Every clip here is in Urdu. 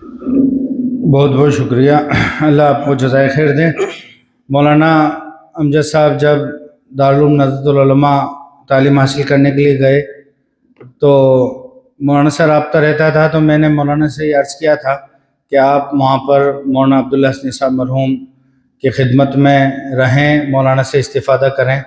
بہت بہت شکریہ، اللہ آپ کو جزائے خیر دے۔ مولانا امجد صاحب جب دارالعلوم ندوۃ العلماء تعلیم حاصل کرنے کے لیے گئے تو مولانا سے رابطہ رہتا تھا، تو میں نے مولانا سے یہ عرض کیا تھا کہ آپ وہاں پر مولانا عبداللہ حسنی صاحب مرحوم کی خدمت میں رہیں، مولانا سے استفادہ کریں۔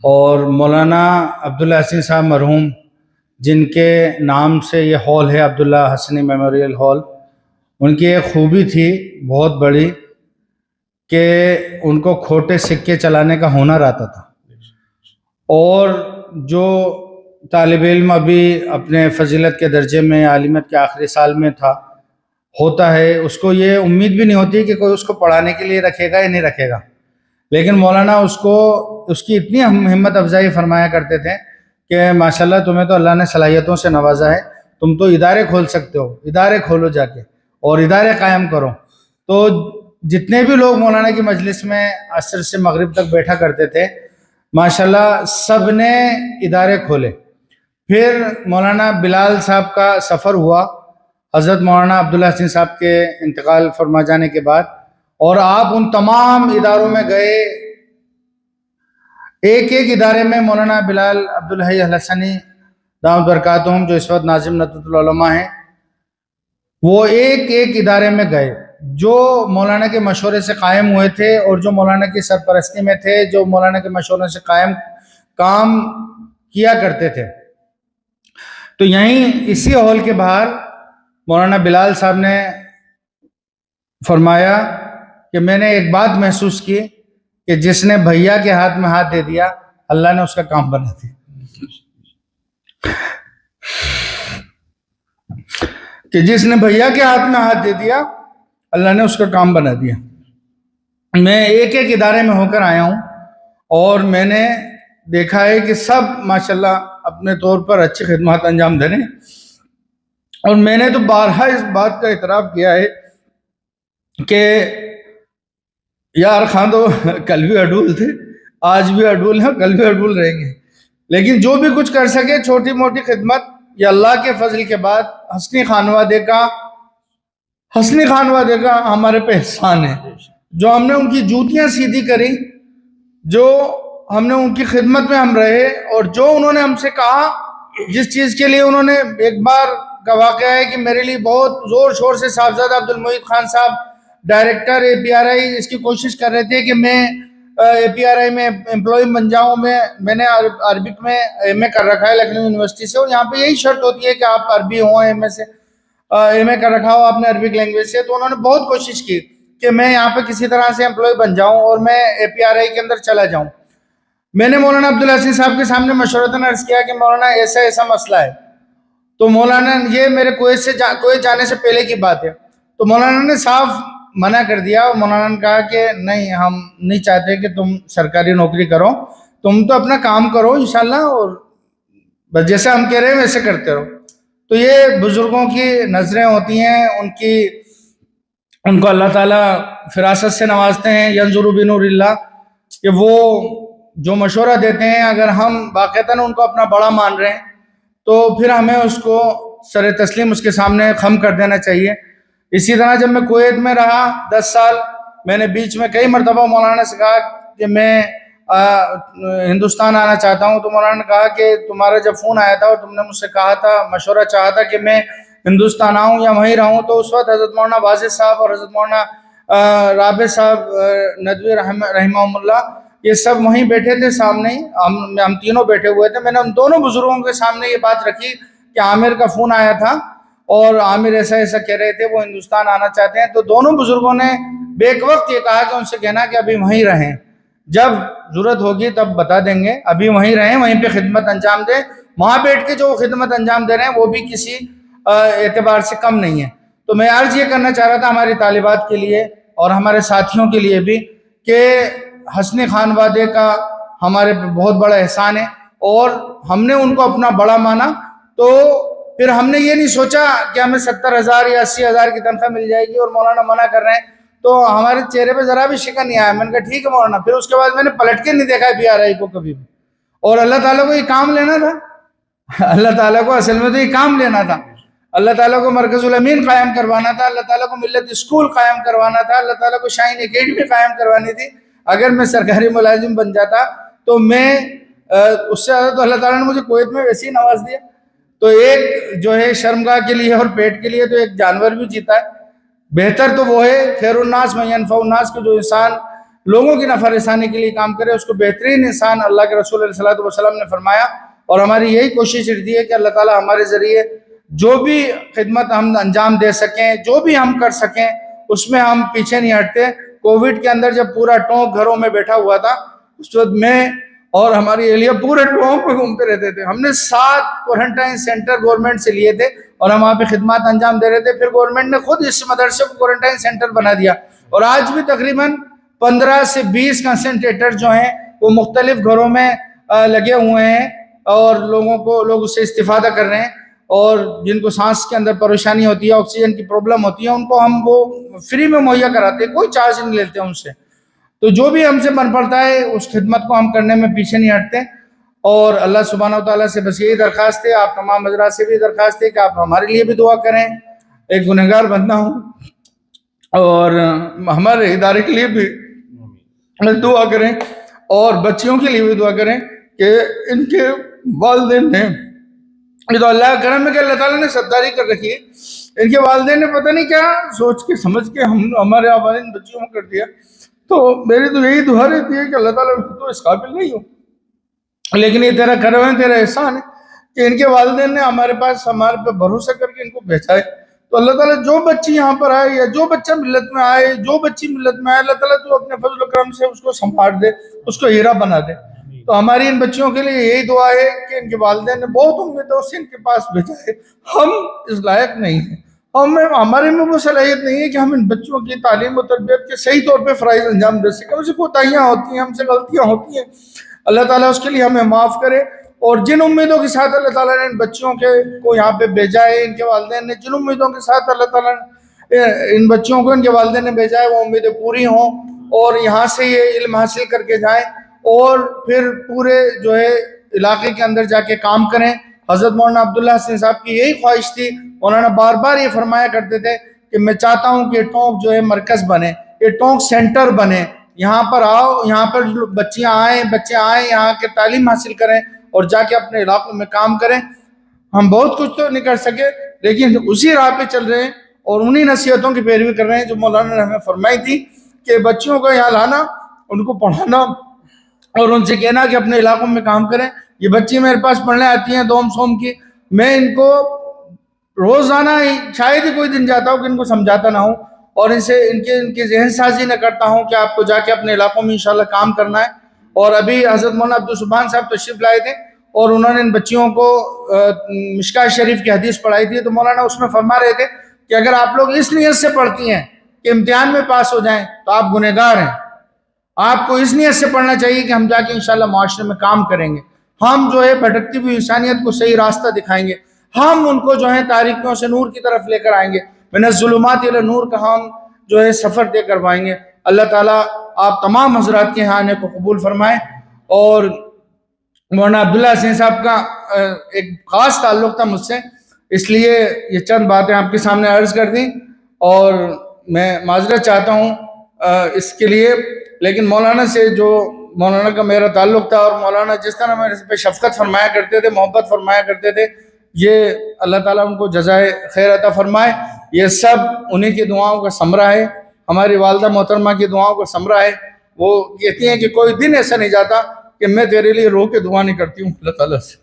اور مولانا عبداللہ حسنی صاحب مرحوم جن کے نام سے یہ ہال ہے عبداللہ حسنی میموریل ہال، ان کی ایک خوبی تھی بہت بڑی کہ ان کو کھوٹے سکے چلانے کا ہنر آتا تھا، اور جو طالب علم ابھی اپنے فضیلت کے درجے میں عالمیت کے آخری سال میں ہوتا ہے، اس کو یہ امید بھی نہیں ہوتی کہ کوئی اس کو پڑھانے کے لیے رکھے گا یا نہیں رکھے گا، لیکن مولانا اس کی اتنی ہمت افزائی فرمایا کرتے تھے کہ ماشاءاللہ تمہیں تو اللہ نے صلاحیتوں سے نوازا ہے، تم تو ادارے کھول سکتے ہو، ادارے کھولو جا کے اور ادارے قائم کرو۔ تو جتنے بھی لوگ مولانا کی مجلس میں عصر سے مغرب تک بیٹھا کرتے تھے، ماشاءاللہ سب نے ادارے کھولے۔ پھر مولانا بلال صاحب کا سفر ہوا حضرت مولانا عبداللہ حسنی صاحب کے انتقال فرما جانے کے بعد، اور آپ ان تمام اداروں میں گئے۔ ایک ایک ادارے میں مولانا بلال عبدالحی الحسنی دامت برکاتہم جو اس وقت ناظم ندوۃ العلماء ہیں، وہ ایک ایک ادارے میں گئے جو مولانا کے مشورے سے قائم ہوئے تھے اور جو مولانا کی سرپرستی میں تھے، جو مولانا کے مشورے سے قائم کام کیا کرتے تھے۔ تو یہیں اسی ہال کے باہر مولانا بلال صاحب نے فرمایا کہ میں نے ایک بات محسوس کی کہ جس نے بھیا کے ہاتھ میں ہاتھ دے دیا اللہ نے اس کا کام بنا دیا، کہ جس نے بھیا کے ہاتھ میں ہاتھ دے دیا اللہ نے اس کا کام بنا دیا۔ میں ایک ایک ادارے میں ہو کر آیا ہوں اور میں نے دیکھا ہے کہ سب ماشاءاللہ اپنے طور پر اچھی خدمات انجام دے رہے ہیں، اور میں نے تو بارہا اس بات کا اعتراف کیا ہے کہ یار خان تو کل بھی اڈول تھے، آج بھی اڈول ہیں، کل بھی اڈول رہیں گے، لیکن جو بھی کچھ کر سکے چھوٹی موٹی خدمت یہ اللہ کے فضل کے بعد حسنی خانوادے کا ہمارے پہ احسان ہے، جو ہم نے ان کی جوتیاں سیدھی کری، جو ہم نے ان کی خدمت میں ہم رہے، اور جو انہوں نے ہم سے کہا، جس چیز کے لیے انہوں نے ایک بار کا واقعہ ہے کہ میرے لیے بہت زور شور سے صاحبزادہ عبد المعید خان صاحب ڈائریکٹر APRI اس کی کوشش کر رہے تھے کہ میں APRI میں امپلائی بن جاؤں۔ میں نے عربک میں MA کر رکھا ہے لکھنؤ یونیورسٹی سے، اور یہاں پہ یہی شرط ہوتی ہے کہ آپ عربی ہوں، MA کر رکھا ہو آپ نے عربک لینگویج سے۔ تو انہوں نے بہت کوشش کی کہ میں یہاں پہ کسی طرح سے امپلائی بن جاؤں اور میں APRI کے اندر چلا جاؤں۔ میں نے مولانا عبداللہ حسنی صاحب کے سامنے مشورتاً عرض کیا کہ مولانا ایسا مسئلہ ہے، تو مولانا یہ میرے کویت جانے سے پہلے کی بات ہے، تو مولانا نے صاف منع کر دیا، اور مولانا نے کہا کہ نہیں، ہم نہیں چاہتے کہ تم سرکاری نوکری کرو، تم تو اپنا کام کرو انشاءاللہ، اور بس جیسے ہم کہہ رہے ہیں ویسے کرتے رہو۔ تو یہ بزرگوں کی نظریں ہوتی ہیں، ان کو اللہ تعالیٰ فراست سے نوازتے ہیں، ینظر بنور اللہ، کہ وہ جو مشورہ دیتے ہیں اگر ہم واقعتاً ان کو اپنا بڑا مان رہے ہیں تو پھر ہمیں اس کو سر تسلیم اس کے سامنے خم کر دینا چاہیے۔ اسی طرح جب میں کویت میں رہا 10 سال، میں نے بیچ میں کئی مرتبہ مولانا سے کہا کہ میں ہندوستان آنا چاہتا ہوں، تو مولانا نے کہا کہ تمہارا جب فون آیا تھا اور تم نے مجھ سے کہا تھا، مشورہ چاہا تھا کہ میں ہندوستان آؤں یا وہیں رہوں، تو اس وقت حضرت مولانا واضح صاحب اور حضرت مولانا رابع صاحب ندوی رحمہ اللہ یہ سب وہیں بیٹھے تھے سامنے ہی، ہم تینوں بیٹھے ہوئے تھے۔ میں نے ان دونوں بزرگوں کے سامنے یہ بات رکھی کہ عامر کا فون آیا تھا اور عامر ایسا کہہ رہے تھے، وہ ہندوستان آنا چاہتے ہیں۔ تو دونوں بزرگوں نے بیک وقت یہ کہا کہ ان سے کہنا کہ ابھی وہیں رہیں، جب ضرورت ہوگی تب بتا دیں گے، ابھی وہیں رہیں، وہیں پہ خدمت انجام دیں، وہاں بیٹھ کے جو خدمت انجام دے رہے ہیں وہ بھی کسی اعتبار سے کم نہیں ہے۔ تو میں عرض یہ کرنا چاہ رہا تھا ہماری طالبات کے لیے اور ہمارے ساتھیوں کے لیے بھی کہ حسنی خانوادے کا ہمارے پہ بہت بڑا احسان ہے، اور ہم نے ان کو اپنا بڑا مانا، تو پھر ہم نے یہ نہیں سوچا کہ ہمیں 70,000 یا 80,000 کی تنخواہ مل جائے گی اور مولانا منع کر رہے ہیں، تو ہمارے چہرے پہ ذرا بھی شکن نہیں آیا۔ میں نے کہا ٹھیک ہے مولانا۔ پھر اس کے بعد میں نے پلٹ کے نہیں دیکھا APRI کو کبھی بھی، اور اللہ تعالیٰ کو یہ کام لینا تھا، اللہ تعالیٰ کو اصل میں تو یہ کام لینا تھا۔ اللہ تعالیٰ کو مرکز الامین قائم کروانا تھا, اللہ تعالیٰ کو ملت اسکول قائم کروانا تھا, اللہ تعالیٰ کو شاہین اکیڈمی قائم کروانی تھی. اگر میں سرکاری ملازم بن جاتا تو میں اس سے زیادہ تو اللہ تعالیٰ نے مجھے کویت میں ویسے ہی نواز دیا. تو ایک جو ہے شرمگاہ کے لیے اور پیٹ کے لیے تو ایک جانور بھی جیتا ہے. بہتر تو وہ ہے خیر الناس من ینفع الناس, کہ جو انسان لوگوں کی نفع رسانی کے لیے کام کرے اس کو بہترین انسان اللہ کے رسول علیہ الصلوۃ والسلام نے فرمایا. اور ہماری یہی کوشش رہتی ہے کہ اللہ تعالیٰ ہمارے ذریعے جو بھی خدمت ہم انجام دے سکیں, جو بھی ہم کر سکیں, اس میں ہم پیچھے نہیں ہٹتے. کووڈ کے اندر جب پورا ٹونک گھروں میں بیٹھا ہوا تھا, اس وقت میں اور ہماری اہلیہ پورے ٹونک پہ گھومتے رہتے تھے. ہم نے 7 کوارنٹائن سینٹر گورنمنٹ سے لیے تھے اور ہم وہاں پہ خدمات انجام دے رہے تھے. پھر گورنمنٹ نے خود اس مدرسے کو کوارنٹائن سینٹر بنا دیا, اور آج بھی تقریباً 15 سے 20 کنسنٹریٹر جو ہیں وہ مختلف گھروں میں لگے ہوئے ہیں, اور لوگ اس سے استفادہ کر رہے ہیں. اور جن کو سانس کے اندر پریشانی ہوتی ہے, آکسیجن کی پرابلم ہوتی ہے, ان کو ہم وہ فری میں مہیا کراتے ہیں, کوئی چارج نہیں لیتے ان سے. تو جو بھی ہم سے بن پڑتا ہے اس خدمت کو ہم کرنے میں پیچھے نہیں ہٹتے. اور اللہ سبحانہ و تعالیٰ سے بس یہی درخواست ہے, آپ تمام حضرات سے بھی درخواست ہے کہ آپ ہمارے لیے بھی دعا کریں. ایک گنہگار بندہ ہوں, اور ہمارے ادارے کے لیے بھی دعا کریں, اور بچیوں کے لیے بھی دعا کریں کہ ان کے والدین نے, یہ تو اللہ کا کرم ہے کہ اللہ تعالیٰ نے ستاری کر رکھی ہے, ان کے والدین نے پتہ نہیں کیا سوچ کے سمجھ کے ہمارے والدین بچیوں کو کر دیا. تو میری تو یہی دعا رہتی ہے کہ اللہ تعالیٰ تو اس قابل نہیں ہو, لیکن یہ تیرا کرم ہے, تیرا احسان ہے کہ ان کے والدین نے ہمارے پہ بھروسہ کر کے ان کو بھیجا ہے. تو اللہ تعالیٰ جو بچی یہاں پر آئے یا جو بچہ ملت میں آئے, جو بچی ملت میں آئے, اللہ تعالیٰ تو اپنے فضل و کرم سے اس کو سنبھال دے, اس کو ہیرا بنا دے. تو ہماری ان بچیوں کے لیے یہی دعا ہے کہ ان کے والدین نے بہت امیدوں سے ان کے پاس بھیجا ہے. ہم اس لائق نہیں ہیں, ہمارے میں وہ صلاحیت نہیں ہے کہ ہم ان بچوں کی تعلیم و تربیت کے صحیح طور پہ فرائض انجام دے سکیں. ہم سے کوتاہیاں ہوتی ہیں, ہم سے غلطیاں ہوتی ہیں, اللہ تعالیٰ اس کے لیے ہمیں معاف کرے. اور جن امیدوں کے ساتھ اللہ تعالیٰ نے ان بچوں کو یہاں پہ بھیجا ہے, ان کے والدین نے جن امیدوں کے ساتھ اللہ تعالیٰ نے ان بچوں کو ان کے والدین نے بھیجا ہے, وہ امیدیں پوری ہوں, اور یہاں سے یہ علم حاصل کر کے جائیں, اور پھر پورے جو ہے علاقے کے اندر جا کے کام کریں. حضرت مولانا عبداللہ حسین صاحب کی یہی خواہش تھی. مولانا بار بار یہ فرمایا کرتے تھے کہ میں چاہتا ہوں کہ یہ ٹونک جو ہے مرکز بنے, یہ ٹونک سینٹر بنے, یہاں پر آؤ, یہاں پر بچے آئیں, یہاں کے تعلیم حاصل کریں اور جا کے اپنے علاقوں میں کام کریں. ہم بہت کچھ تو نہیں کر سکے, لیکن اسی راہ پہ چل رہے ہیں اور انہی نصیحتوں کی پیروی کر رہے ہیں جو مولانا نے ہمیں فرمائی تھی کہ بچیوں کو یہاں لانا, ان کو پڑھانا اور ان سے کہنا کہ اپنے علاقوں میں کام کریں. یہ بچی میرے پاس پڑھنے آتی ہیں دوم سوم کی, میں ان کو روزانہ شاید ہی کوئی دن جاتا ہوں کہ ان کو سمجھاتا نہ ہوں, اور ان کے ذہن سازی نہ کرتا ہوں کہ آپ کو جا کے اپنے علاقوں میں انشاءاللہ کام کرنا ہے. اور ابھی حضرت مولانا عبدالسبحان صاحب تشریف لائے تھے, اور انہوں نے ان بچیوں کو مشکاۃ شریف کی حدیث پڑھائی تھی. تو مولانا اس میں فرما رہے تھے کہ اگر آپ لوگ اس نیت سے پڑھتی ہیں کہ امتحان میں پاس ہو جائیں تو آپ گنہگار ہیں. آپ کو اس نیت سے پڑھنا چاہیے کہ ہم جا کے انشاءاللہ معاشرے میں کام کریں گے, ہم جو ہے بھٹکتی ہوئی انسانیت کو صحیح راستہ دکھائیں گے, ہم ان کو جو ہے تاریکیوں سے نور کی طرف لے کر آئیں گے, من الظلمات الی نور کا ہم جو ہے سفر طے کروائیں گے. اللہ تعالیٰ آپ تمام حضرات کے یہاں آنے کو قبول فرمائیں. اور مولانا عبداللہ حسین صاحب کا ایک خاص تعلق تھا مجھ سے, اس لیے یہ چند باتیں آپ کے سامنے عرض کر دیں, اور میں معذرت چاہتا ہوں اس کے لیے. لیکن مولانا سے جو مولانا کا میرا تعلق تھا, اور مولانا جس طرح میرے پہ شفقت فرمایا کرتے تھے, محبت فرمایا کرتے تھے, یہ اللہ تعالیٰ ان کو جزائے خیر عطا فرمائے. یہ سب انہی کی دعاؤں کا ثمرہ ہے, ہماری والدہ محترمہ کی دعاؤں کا ثمرہ ہے. وہ کہتی ہیں کہ کوئی دن ایسا نہیں جاتا کہ میں تیرے لیے رو کے دعا نہیں کرتی ہوں اللہ تعالیٰ سے.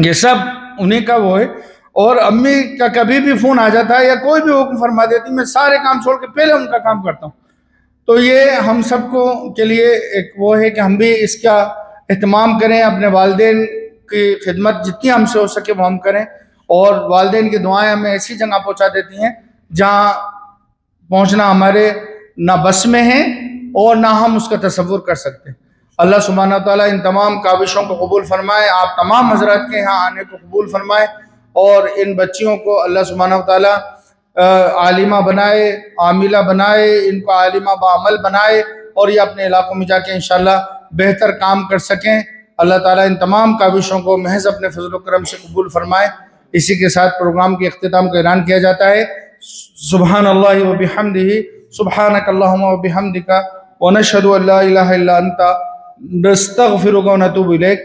یہ سب انہی کا وہ ہے. اور امی کا کبھی بھی فون آ جاتا ہے یا کوئی بھی حکم فرما دیتی, میں سارے کام چھوڑ کے پہلے ان کا کام کرتا ہوں. تو یہ ہم سب کو کے لیے ایک وہ ہے کہ ہم بھی اس کا اہتمام کریں, اپنے والدین کی خدمت جتنی ہم سے ہو سکے وہ ہم کریں. اور والدین کی دعائیں ہمیں ایسی جگہ پہنچا دیتی ہیں جہاں پہنچنا ہمارے نہ بس میں ہے اور نہ ہم اس کا تصور کر سکتے. اللہ سبحانہ تعالیٰ ان تمام کاوشوں کو قبول فرمائے, آپ تمام حضرات کے یہاں آنے کو قبول فرمائے, اور ان بچیوں کو اللہ سبحانہ تعالیٰ عالمہ بنائے, عاملہ بنائے, ان کو عالمہ بعمل بنائے, اور یہ اپنے علاقوں میں جا کے انشاءاللہ بہتر کام کر سکیں. اللہ تعالیٰ ان تمام کاوشوں کو محض اپنے فضل و کرم سے قبول فرمائے. اسی کے ساتھ پروگرام کے اختتام کا اعلان کیا جاتا ہے۔ سبحان اللہ و بحمدہ، سبحانک اللہم و بحمدک، ونشہد ان لا الہ الا انت، نستغفرک و نتوب الیک۔